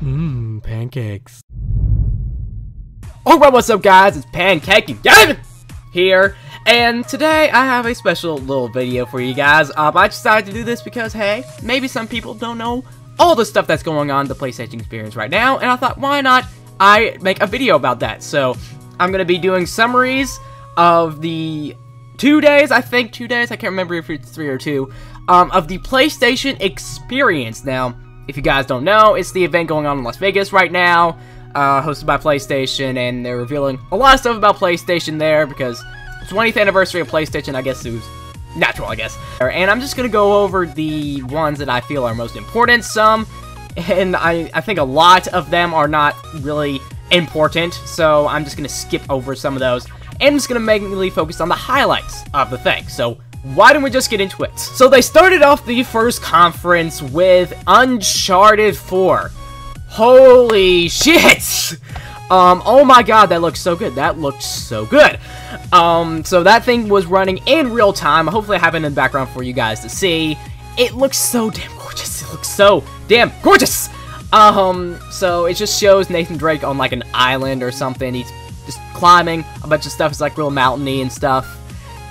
Pancakes. Alright, what's up guys? It's Pancake again here, and today I have a special little video for you guys. I decided to do this because, hey, maybe some people don't know all the stuff that's going on in the PlayStation experience right now, and I thought, why not I make a video about that? So, I'm going to be doing summaries of the 2 days, I think 2 days, I can't remember if it's 3 or 2, of the PlayStation experience. Now, if you guys don't know, it's the event going on in Las Vegas right now, hosted by PlayStation, and they're revealing a lot of stuff about PlayStation there, because it's 20th anniversary of PlayStation, I guess it was natural, I guess. And I'm just going to go over the ones that I feel are most important, some, and I think a lot of them are not really important, so I'm just going to skip over some of those, and I'm just going to mainly focus on the highlights of the thing. So, why don't we just get into it? So they started off the first conference with Uncharted 4. Holy shit! Oh my god, that looks so good. That looked so good. So that thing was running in real time. Hopefully I have it in the background for you guys to see. It looks so damn gorgeous. It looks so damn gorgeous! So it just shows Nathan Drake on like an island or something. He's just climbing a bunch of stuff. It's like real mountainy and stuff.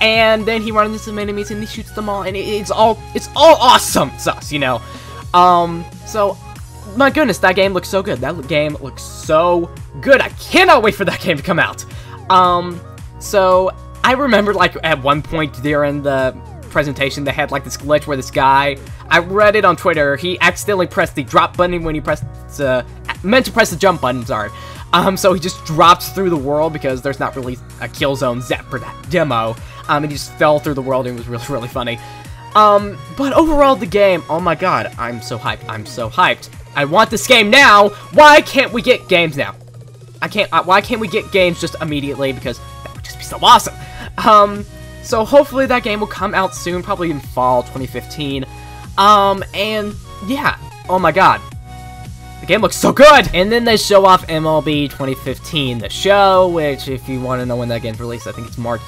And then he runs into some enemies and he shoots them all, and it's all awesome sauce, you know. So my goodness, that game looks so good. That game looks so good. I cannot wait for that game to come out. So I remember like at one point during the presentation they had like this glitch where this guy, I read it on Twitter, he accidentally pressed the drop button when he meant to press the jump button, sorry. So he just dropped through the world because there's not really a kill zone set for that demo. And he just fell through the world, and it was really, really funny. But overall, the game, oh my god, I'm so hyped. I'm so hyped. I want this game now. Why can't we get games now? Why can't we get games just immediately? Because that would just be so awesome. So hopefully that game will come out soon, probably in fall 2015. And yeah, oh my god. The game looks so good! And then they show off MLB 2015, the show, which, if you want to know when that game's released, I think it's March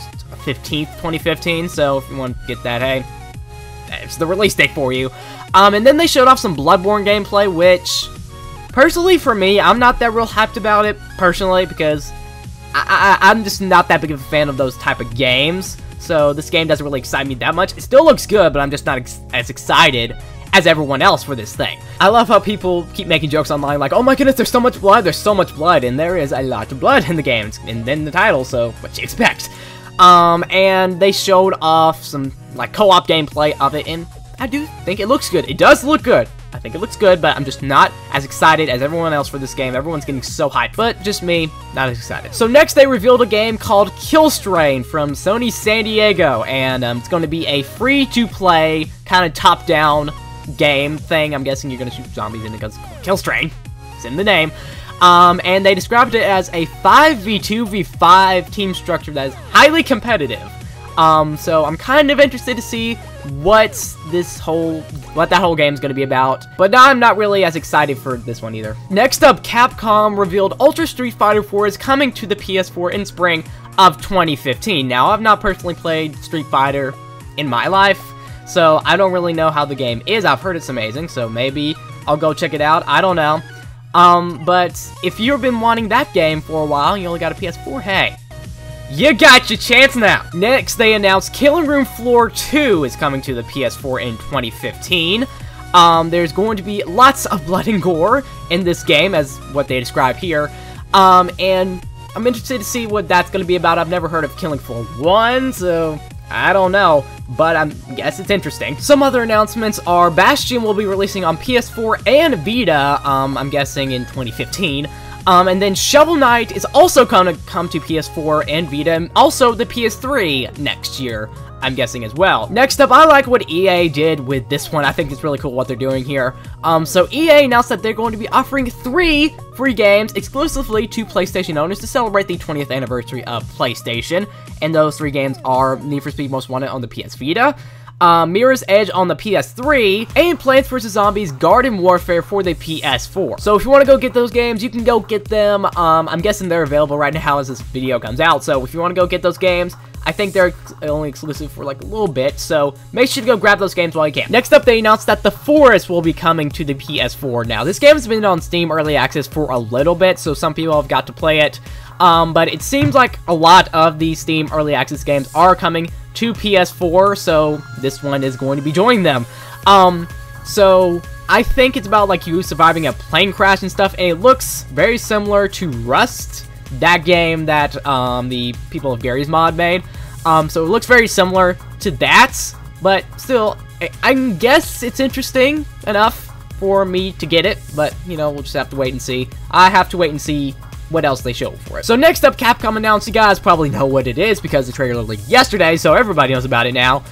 15th, 2015, so if you want to get that, hey, it's the release date for you. And then they showed off some Bloodborne gameplay, which, personally for me, I'm not that real hyped about it, personally, because I'm just not that big of a fan of those type of games, so this game doesn't really excite me that much. It still looks good, but I'm just not as excited as everyone else for this thing. I love how people keep making jokes online like, oh my goodness, there's so much blood, and there is a lot of blood in the game, and then the title, so what you expect. And they showed off some, like, co-op gameplay of it, and I do think it looks good. It does look good. I think it looks good, but I'm just not as excited as everyone else for this game. Everyone's getting so hyped, but just me, not as excited. So next, they revealed a game called Killstrain from Sony San Diego, and it's going to be a free-to-play, kind of top-down game thing. I'm guessing you're going to shoot zombies in it because it's called Killstrain. It's in the name. And they described it as a 5v2v5 team structure that is highly competitive. So I'm kind of interested to see what that whole game is going to be about. But now I'm not really as excited for this one either. Next up, Capcom revealed Ultra Street Fighter 4 is coming to the PS4 in spring of 2015. Now, I've not personally played Street Fighter in my life, so I don't really know how the game is. I've heard it's amazing, so maybe I'll go check it out. I don't know. But if you've been wanting that game for a while and you only got a PS4, hey, you got your chance now. Next, they announced Killing Room Floor 2 is coming to the PS4 in 2015. There's going to be lots of blood and gore in this game, as what they describe here. And I'm interested to see what that's going to be about. I've never heard of Killing Floor 1, so I don't know, but I guess it's interesting. Some other announcements are Bastion will be releasing on PS4 and Vita, I'm guessing in 2015. And then Shovel Knight is also going to come to PS4 and Vita, and also the PS3 next year, I'm guessing as well. Next up, I like what EA did with this one. I think it's really cool what they're doing here. So EA announced that they're going to be offering 3 free games exclusively to PlayStation owners to celebrate the 20th anniversary of PlayStation. And those 3 games are Need for Speed Most Wanted on the PS Vita, Mirror's Edge on the PS3, and Plants vs. Zombies Garden Warfare for the PS4. So if you want to go get those games, you can go get them. I'm guessing they're available right now as this video comes out, so if you want to go get those games, I think they're only exclusive for like a little bit, so make sure to go grab those games while you can. Next up, they announced that The Forest will be coming to the PS4 now. This game has been on Steam Early Access for a little bit, so some people have got to play it, but it seems like a lot of these Steam Early Access games are coming to PS4, so this one is going to be joining them. So I think it's about like you surviving a plane crash and stuff, and it looks very similar to Rust, that game that the people of Gary's Mod made. So it looks very similar to that, but still, I guess it's interesting enough for me to get it, but, you know, we'll just have to wait and see. I have to wait and see what else they show for it. So next up, Capcom announced, you guys probably know what it is because the trailer leaked yesterday, so everybody knows about it now.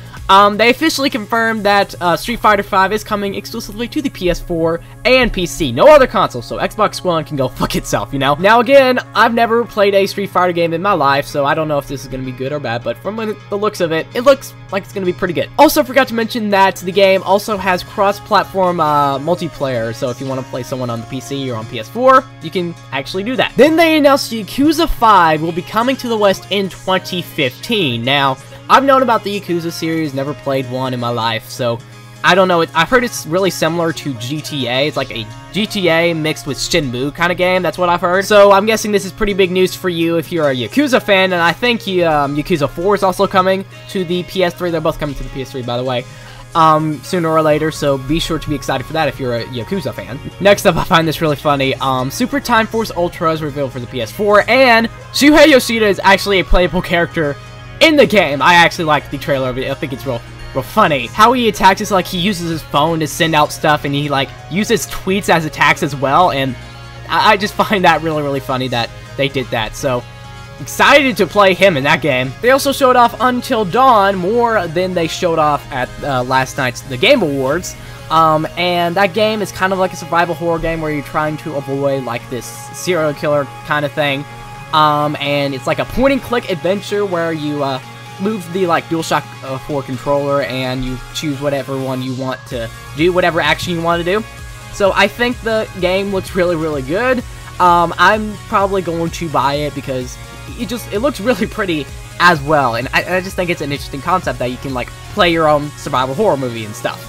They officially confirmed that Street Fighter V is coming exclusively to the PS4 and PC. No other console, so Xbox One can go fuck itself, you know? Now again, I've never played a Street Fighter game in my life, so I don't know if this is going to be good or bad, but from the looks of it, it looks like it's going to be pretty good. Also, forgot to mention that the game also has cross-platform multiplayer, so if you want to play someone on the PC or on PS4, you can actually do that. Then they announced Yakuza 5 will be coming to the West in 2015. Now, I've known about the Yakuza series, never played one in my life, so I don't know. I've heard it's really similar to GTA. It's like a GTA mixed with Shenmue kind of game. That's what I've heard. So I'm guessing this is pretty big news for you if you're a Yakuza fan, and I think Yakuza 4 is also coming to the PS3. They're both coming to the PS3, by the way, sooner or later, so be sure to be excited for that if you're a Yakuza fan. Next up, I find this really funny. Super Time Force Ultra is revealed for the PS4, and Shuhei Yoshida is actually a playable character in the game. I actually like the trailer of it. I think it's real funny. How he attacks is like he uses his phone to send out stuff, and he like uses tweets as attacks as well, and I just find that really funny that they did that. So excited to play him in that game. They also showed off Until Dawn more than they showed off at last night's The Game Awards. And that game is kind of like a survival horror game where you're trying to avoid like this serial killer kind of thing. And it's like a point-and-click adventure where you move the like DualShock 4 controller and you choose whatever one you want to do, whatever action you want to do. So I think the game looks really good. I'm probably going to buy it because it looks really pretty as well, and I just think it's an interesting concept that you can like play your own survival horror movie and stuff.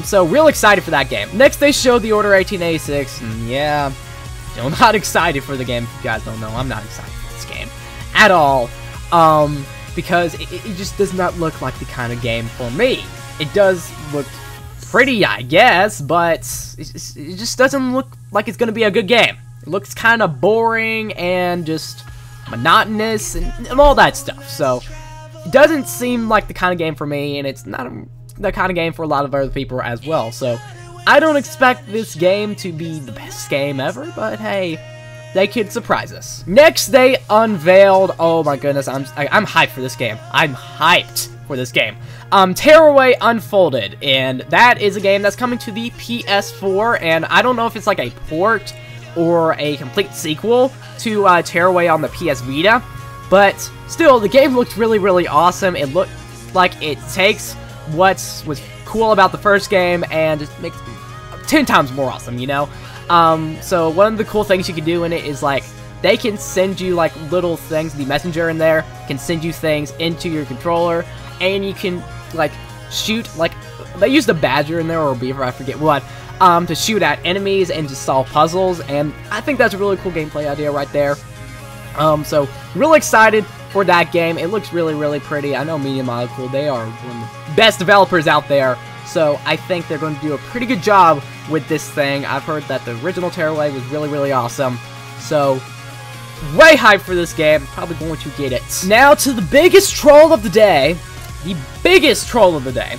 So real excited for that game. Next, they showed The Order 1886, and yeah, I'm not excited for the game. If you guys don't know, I'm not excited for this game at all, because it just does not look like the kind of game for me. It does look pretty, I guess, but it just doesn't look like it's going to be a good game. It looks kind of boring and just monotonous and all that stuff, so it doesn't seem like the kind of game for me, and it's not the kind of game for a lot of other people as well, so I don't expect this game to be the best game ever, but hey, they could surprise us. Next, they unveiled, oh my goodness, I'm hyped for this game. I'm hyped for this game. Tearaway Unfolded, and that is a game that's coming to the PS4, and I don't know if it's like a port or a complete sequel to Tearaway on the PS Vita, but still, the game looked really awesome. It looked like it takes what was cool about the first game and just makes it 10 times more awesome, you know? So one of the cool things you can do in it is like they can send you like little things. The messenger in there can send you things into your controller, and you can like shoot, like they used a badger in there or a beaver, I forget what, to shoot at enemies and to solve puzzles, and I think that's a really cool gameplay idea right there. So really excited for that game. It looks really pretty. I know Media Molecule, they are one of the best developers out there, so I think they're going to do a pretty good job with this thing. I've heard that the original Tearaway was really awesome, so way hyped for this game. Probably going to get it. Now to the biggest troll of the day. The biggest troll of the day.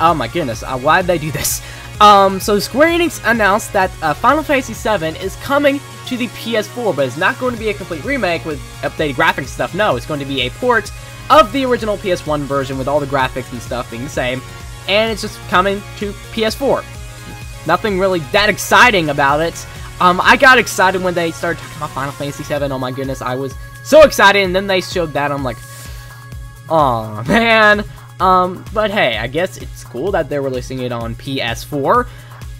Oh my goodness, why did they do this? So Square Enix announced that Final Fantasy VII is coming to the PS4, but it's not going to be a complete remake with updated graphics and stuff. No, it's going to be a port of the original PS1 version with all the graphics and stuff being the same, and it's just coming to PS4. Nothing really that exciting about it. I got excited when they started talking about Final Fantasy VII. Oh my goodness, I was so excited, and then they showed that. I'm like, oh man. But hey, I guess it's cool that they're releasing it on PS4.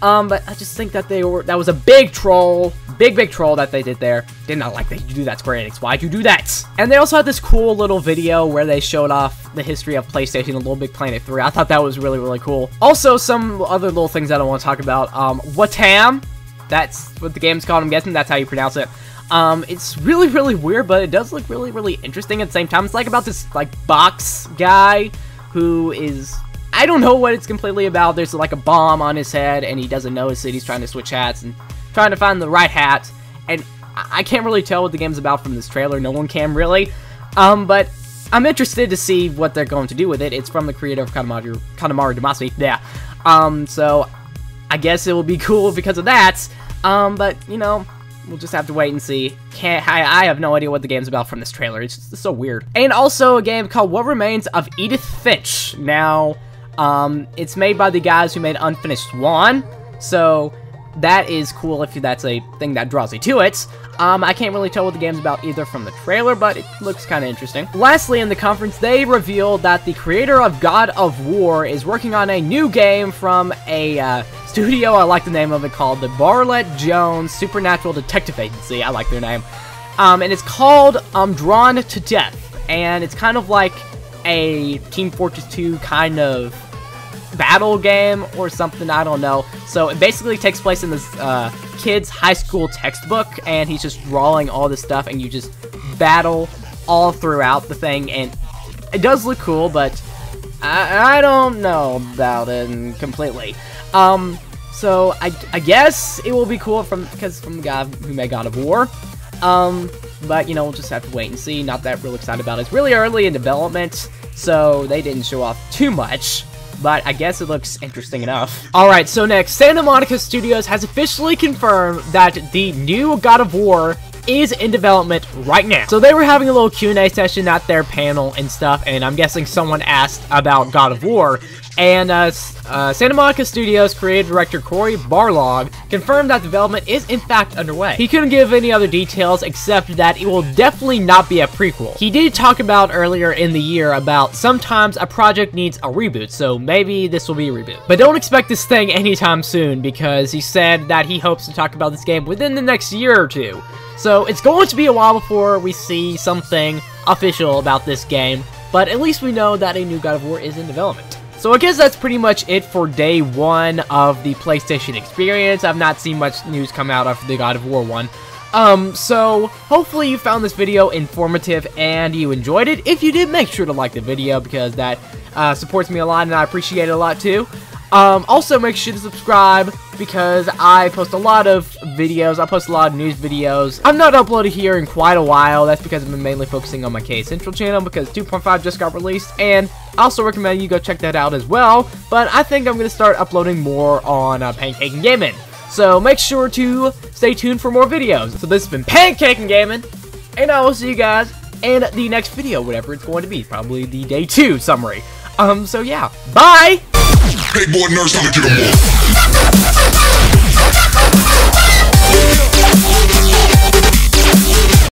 But I just think that that was a big troll. Big troll that they did there. Did not like that you do that, Square Enix. Why'd you do that? And they also had this cool little video where they showed off the history of PlayStation and Little Big Planet 3. I thought that was really cool. Also, some other little things that I want to talk about. Watam. That's what the game's called, I'm guessing. That's how you pronounce it. It's really weird, but it does look really interesting at the same time. It's like about this, like, box guy who is... I don't know what it's completely about. There's like a bomb on his head, and he doesn't notice it. He's trying to switch hats and trying to find the right hat. And I can't really tell what the game's about from this trailer. No one can really. But I'm interested to see what they're going to do with it. It's from the creator of Kanemaru Damacy. Yeah. So I guess it will be cool because of that. But you know, we'll just have to wait and see. I have no idea what the game's about from this trailer. It's just so weird. And also a game called What Remains of Edith Finch. Now, it's made by the guys who made Unfinished Swan, so that is cool if that's a thing that draws you to it. I can't really tell what the game's about either from the trailer, but it looks kind of interesting. Lastly, in the conference, they revealed that the creator of God of War is working on a new game from a studio, I like the name of it, called the Barlett Jones Supernatural Detective Agency. I like their name. And it's called Drawn to Death, and it's kind of like a Team Fortress 2 kind of battle game or something, I don't know. So it basically takes place in this kid's high school textbook, and he's just drawing all this stuff, and you just battle all throughout the thing, and it does look cool, but I don't know about it completely. So I guess it will be cool because from the guy who made God of War. But, you know, we'll just have to wait and see. Not that real excited about it. It's really early in development, so they didn't show off too much. But I guess it looks interesting enough. Alright, so next, Santa Monica Studios has officially confirmed that the new God of War is in development right now. So they were having a little Q&A session at their panel and stuff, and I'm guessing someone asked about God of War. And Santa Monica Studios creative director Cory Barlog confirmed that development is in fact underway. He couldn't give any other details except that it will definitely not be a prequel. He did talk about earlier in the year about sometimes a project needs a reboot, so maybe this will be a reboot. But don't expect this thing anytime soon, because he said that he hopes to talk about this game within the next year or two. So it's going to be a while before we see something official about this game, but at least we know that a new God of War is in development. So I guess that's pretty much it for day one of the PlayStation experience. I've not seen much news come out of the God of War one. So hopefully you found this video informative and you enjoyed it. If you did, make sure to like the video because that supports me a lot and I appreciate it a lot too. Also make sure to subscribe because I post a lot of videos. I post a lot of news videos. I'm not uploaded here in quite a while. That's because I've been mainly focusing on my KHCentral channel because 2.5 just got released, and I also recommend you go check that out as well. But I think I'm going to start uploading more on Pancake and Gaming. So make sure to stay tuned for more videos. So this has been Pancake and Gaming, and I will see you guys in the next video, whatever it's going to be. Probably the day 2 summary. So yeah, bye! Hey boy, nurse, time to get 'em off.